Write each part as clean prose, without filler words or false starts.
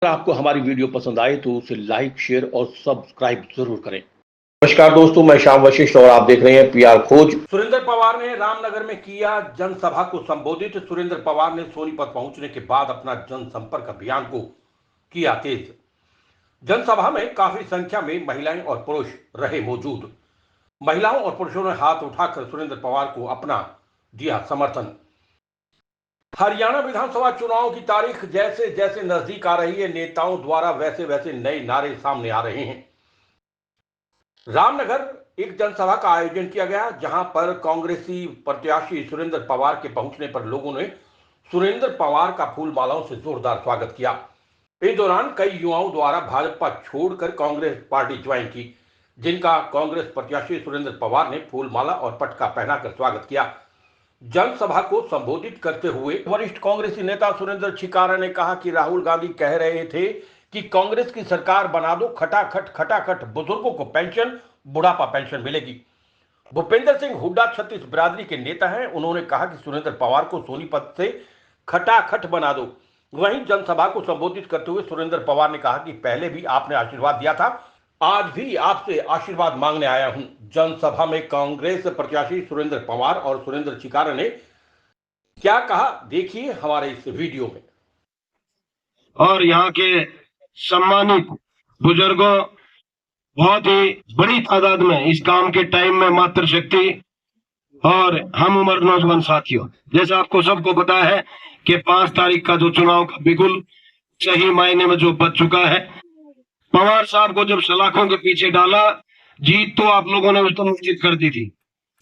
अगर आपको हमारी वीडियो पसंद आए तो उसे लाइक, शेयर और सब्सक्राइब जरूर करें। नमस्कार दोस्तों, मैं श्याम वशिष्ठ और आप देख रहे हैं पीआर खोज। सुरेंद्र पवार ने रामनगर में किया जनसभा को संबोधित। सुरेंद्र पवार ने सोनीपत पहुंचने के बाद अपना जनसंपर्क अभियान को किया तेज। जनसभा में काफी संख्या में महिलाएं और पुरुष रहे मौजूद। महिलाओं और पुरुषों ने हाथ उठाकर सुरेंद्र पवार को अपना दिया समर्थन। हरियाणा विधानसभा चुनाव की तारीख जैसे जैसे नजदीक आ रही है, नेताओं द्वारा वैसे वैसे नए नारे सामने आ रहे हैं। रामनगर एक जनसभा का आयोजन किया गया, जहां पर कांग्रेसी प्रत्याशी सुरेंद्र पवार के पहुंचने पर लोगों ने सुरेंद्र पवार का फूल मालाओं से जोरदार स्वागत किया। इस दौरान कई युवाओं द्वारा भाजपा छोड़कर कांग्रेस पार्टी ज्वाइन की, जिनका कांग्रेस प्रत्याशी सुरेंद्र पवार ने फूलमाला और पटका पहनाकर स्वागत किया। जनसभा को संबोधित करते हुए वरिष्ठ कांग्रेसी नेता सुरेंद्र छिकारा ने कहा कि राहुल गांधी कह रहे थे कि कांग्रेस की सरकार बना दो, खटाखट खटाखट बुजुर्गों को पेंशन, बुढ़ापा पेंशन मिलेगी। भूपेंद्र सिंह हुड्डा छत्तीस बिरादरी के नेता हैं। उन्होंने कहा कि सुरेंद्र पवार को सोनीपत से खटाखट बना दो। वहीं जनसभा को संबोधित करते हुए सुरेंद्र पवार ने कहा कि पहले भी आपने आशीर्वाद दिया था, आज भी आपसे आशीर्वाद मांगने आया हूं। जनसभा में कांग्रेस प्रत्याशी सुरेंद्र पवार और सुरेंद्र छिकारा ने क्या कहा, देखिए हमारे इस वीडियो में। और यहाँ के सम्मानित बुजुर्गों, बहुत ही बड़ी तादाद में इस काम के टाइम में मातृशक्ति और हम उम्र नौजवान साथियों, जैसा आपको सबको पता है कि 5 तारीख का जो चुनाव का बिगुल सही मायने में जो बच चुका है, पवार साहब को जब सलाखों के पीछे डाला, जीत तो आप लोगों ने उसको निश्चित कर दी थी।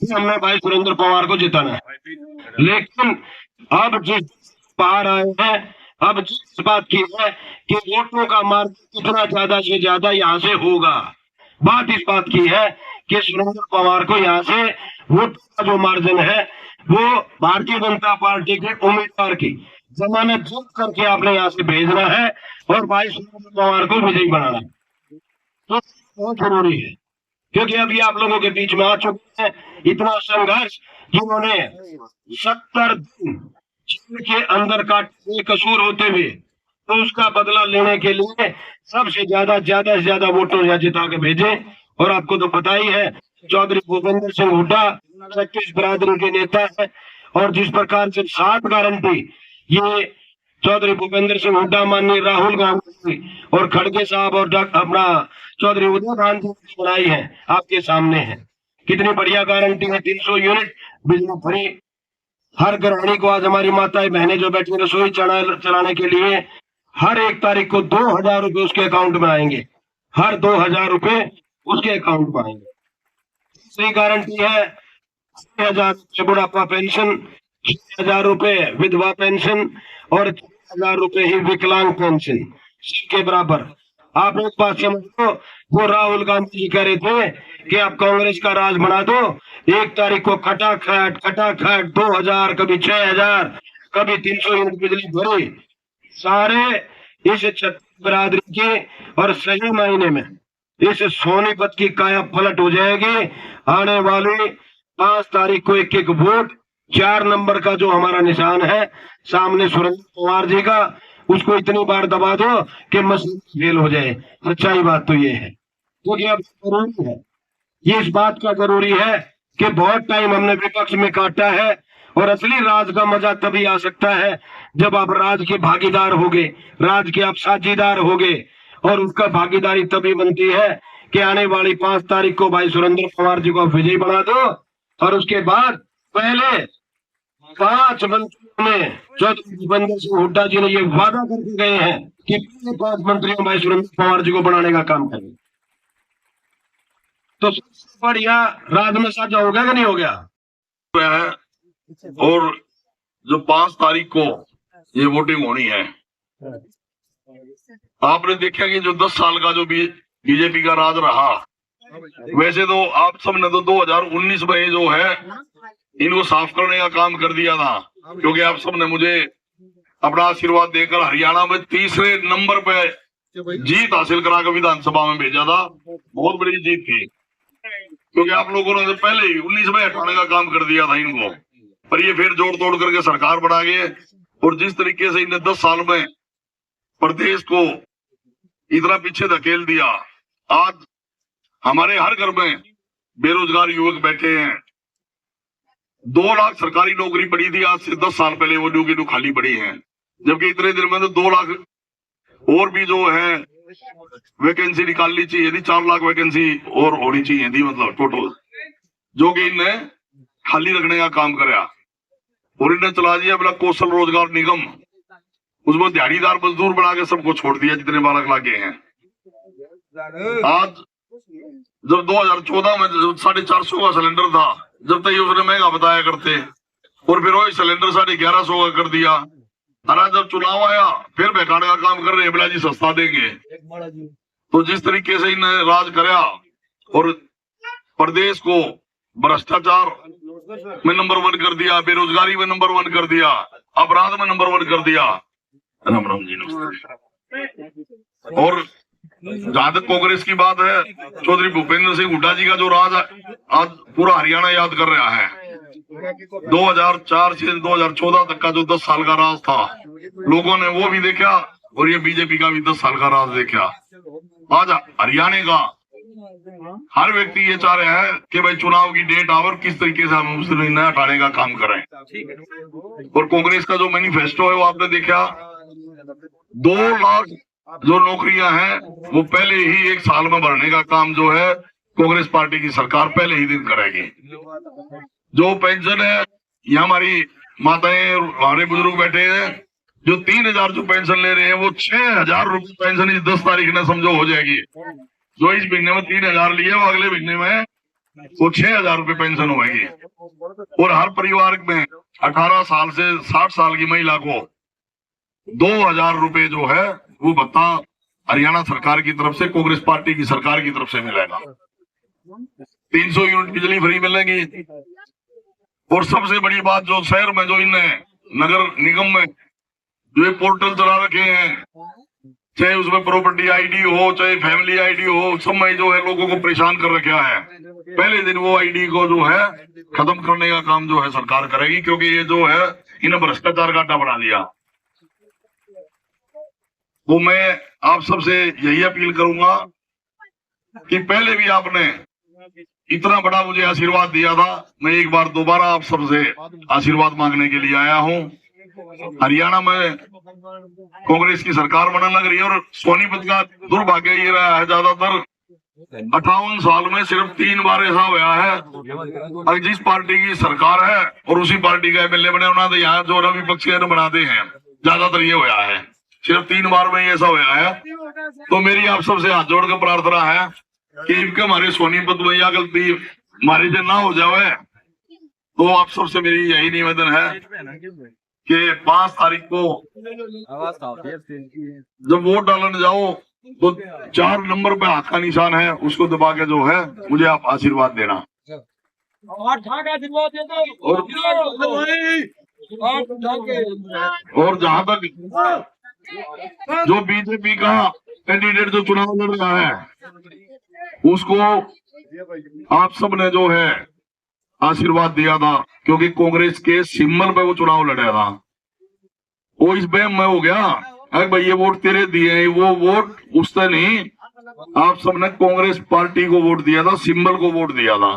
हमने भाई सुरेंद्र पवार को जिताना है, लेकिन अब जिस पार आए हैं, अब जिस बात की है कि वोटों का मार्ग कितना ज्यादा से ज्यादा यहाँ से होगा, बात इस बात की है कि सुरेंद्र पवार को यहाँ से वोट का जो मार्जिन है वो भारतीय जनता पार्टी के उम्मीदवार की जमानत जब्त करके आपने यहाँ से भेजना है और भाई सुरेंद्र पवार को विजयी बनाना है। तो बहुत जरूरी है, क्योंकि अभी आप लोगों के बीच में आ चुके हैं इतना संघर्ष, जिन्होंने 70 दिन जेल के अंदर काटे कसूर होते हुए, तो उसका बदला लेने के लिए सबसे ज्यादा से ज्यादा वोटों यहाँ जिता के भेजे। और आपको तो पता ही है, चौधरी भूपेंद्र सिंह हुड्डा 26 बिरादरी के नेता है, और जिस प्रकार से 7 गारंटी ये चौधरी भूपेंद्र सिंह हुड्डा, माननीय राहुल गांधी और खड़गे साहब और अपना चौधरी उदय भान जी बनाई है, आपके सामने है। कितनी बढ़िया गारंटी है, 300 यूनिट बिजली फ्री हर गृहिणी को। आज हमारी माताएं बहनें जो बैठी रसोई चलाने के लिए हर 1 तारीख को 2000 रुपए उसके अकाउंट में आएंगे, हर 2000 रुपए उसके अकाउंट में आएंगे। सही गारंटी है 6,000 रुपये बुढ़ापा पेंशन, 6,000 रुपए विधवा पेंशन और 6,000 रुपए ही विकलांग पेंशन, सबके बराबर। आप एक बात समझ लो, वो राहुल गांधी जी कह रहे थे कि आप कांग्रेस का राज बना दो, 1 तारीख को खटाखट 2000, कभी 6,000, कभी 300 यूनिट बिजली भरी, सारे इस छत्तीस बिरादरी के। और सही मायने में इस सोनीपत की काया पलट हो जाएगी। आने वाली 5 तारीख को एक एक वोट 4 नंबर का जो हमारा निशान है सामने सुरेंद्र पवार जी का, उसको इतनी बार दबा दो कि मशीन फेल हो जाए। सच्चाई बात तो ये है, क्योंकि अब जरूरी है, ये इस बात का जरूरी है कि बहुत टाइम हमने विपक्ष में काटा है, और असली राज का मजा तभी आ सकता है जब आप राज के भागीदार होगे, राज के आप साझीदार होगे। और उसका भागीदारी तभी बनती है कि आने वाली 5 तारीख को भाई सुरेंद्र पवार जी को आप विजयी बना दो, और उसके बाद पहले 5 मंत्रियों में चौधरी भूपेंद्र सिंह हुड्डा जी ने ये वादा करके गए हैं कि पहले 5 मंत्रियों भाई सुरेंद्र पवार जी को बनाने का काम करेंगे। तो सबसे बढ़िया राज में साझा हो गया कि नहीं हो गया? और जो 5 तारीख को ये वोटिंग होनी है, आपने देखा कि जो 10 साल का जो बीजेपी का राज रहा, वैसे तो आप सबने तो 2019 में जो है इनको साफ करने का काम कर दिया था, क्योंकि आप सबने मुझे अपना आशीर्वाद देकर हरियाणा में 3रे नंबर पे जीत हासिल करा कर विधानसभा में भेजा था। बहुत बड़ी जीत थी, क्योंकि आप लोगों ने पहले ही 19 में हटाने का काम कर दिया था इनको, पर ये फिर जोड़ तोड़ करके सरकार बना गए। और जिस तरीके से इन्हें 10 साल में प्रदेश को इतना पीछे धकेल दिया। आज हमारे हर घर में बेरोजगार युवक बैठे हैं। 2 लाख सरकारी नौकरी पड़ी थी, आज से 10 साल पहले वो ड्यू खाली पड़ी है, जबकि इतने दिन में तो 2 लाख और भी जो है वैकेंसी निकालनी चाहिए थी। 4 लाख वैकेंसी और होनी चाहिए थी, मतलब टोटल, जो कि इनने खाली रखने का काम कराया। और इन्हें चला दिया अपना कौशल रोजगार निगम, उसमें दिहाड़ीदार मजदूर बना के सबको छोड़ दिया जितने बालक लागे हैं। आज जब 2014 में 450 का सिलेंडर था, जब तक उसने महंगा बताया करते, और फिर वही सिलेंडर 1150 का कर दिया। और आज जब चुनाव आया फिर बहकाने का काम कर रहे हैं, बिला जी सस्ता देंगे। तो जिस तरीके से इन्हें राज कराया और प्रदेश को भ्रष्टाचार में नंबर 1 कर दिया, बेरोजगारी में नंबर 1 कर दिया, अपराध में नंबर 1 कर दिया। राम राम जी, नमस्ते। और जहां तक कांग्रेस की बात है, चौधरी भूपेंद्र सिंह हुड्डा जी का जो राज आज पूरा हरियाणा याद कर रहा है। 2004 से 2014 तक का जो 10 साल का राज था, लोगों ने वो भी देखा, और ये बीजेपी का भी 10 साल का राज देखा। आज हरियाणा का हर व्यक्ति ये चाह रहा है कि भाई चुनाव की डेट आवर किस तरीके से हम मुस्लिम लीग हटाने का काम करें। और कांग्रेस का जो मैनिफेस्टो है वो आपने देखा, 2 लाख जो नौकरियां हैं वो पहले ही 1 साल में भरने का काम जो है कांग्रेस पार्टी की सरकार पहले ही दिन करेगी। जो पेंशन है, ये हमारी माताएं और हमारे बुजुर्ग बैठे हैं, जो 3000 जो पेंशन ले रहे हैं, वो 6000 रुपए पेंशन इस 10 तारीख ने समझो हो जाएगी। जो इस महीने में 3000 लिए, वो अगले महीने में वो 6000 रुपए पेंशन होगी। और हर परिवार में 18 साल से 60 साल की महिला को 2000 रुपए जो है वो भत्ता हरियाणा सरकार की तरफ से, कांग्रेस पार्टी की सरकार की तरफ से मिलेगा। 300 यूनिट बिजली फ्री मिलेगी। और सबसे बड़ी बात, जो शहर में जो इन्हें नगर निगम में जो ये पोर्टल चला रखे हैं, चाहे उसमें प्रॉपर्टी आईडी हो, चाहे फैमिली आईडी हो, सब में जो है लोगों को परेशान कर रखा है। पहले दिन वो आईडी को जो है खत्म करने का काम जो है सरकार करेगी, क्योंकि ये जो है इन्हें भ्रष्टाचार का अड्डा बना दिया। तो मैं आप सबसे यही अपील करूंगा कि पहले भी आपने इतना बड़ा मुझे आशीर्वाद दिया था, मैं एक बार दोबारा आप सबसे आशीर्वाद मांगने के लिए आया हूं। हरियाणा में कांग्रेस की सरकार बनने लग रही है, और सोनीपत का दुर्भाग्य ये रहा है, ज्यादातर 58 साल में सिर्फ 3 बार ऐसा हुआ है, और जिस पार्टी की सरकार है और उसी पार्टी का एमएलए बने होना, तो यहाँ जो ना विपक्षी बनाते हैं, ज्यादातर ये हुआ है, सिर्फ 3 बार में ऐसा हुआ है। तो मेरी आप सबसे हाथ जोड़कर प्रार्थना है कि इनके हमारे सोनीपत में यह गलती हमारे से ना हो जाए। तो आप सबसे मेरी यही निवेदन है कि 5 तारीख को जब वोट डालने जाओ तो 4 नंबर पे हाथ का निशान है, उसको दबा के जो है मुझे आप आशीर्वाद देना। और जहां तक जो बीजेपी का कैंडिडेट जो चुनाव लड़ रहा है, उसको आप सब ने जो है आशीर्वाद दिया था, क्योंकि कांग्रेस के सिंबल पे वो चुनाव लड़ा था। वो इस बहम में हो गया, अरे भाई ये वोट तेरे दिए, वो वोट उसने नहीं, आप सबने कांग्रेस पार्टी को वोट दिया था, सिंबल को वोट दिया था।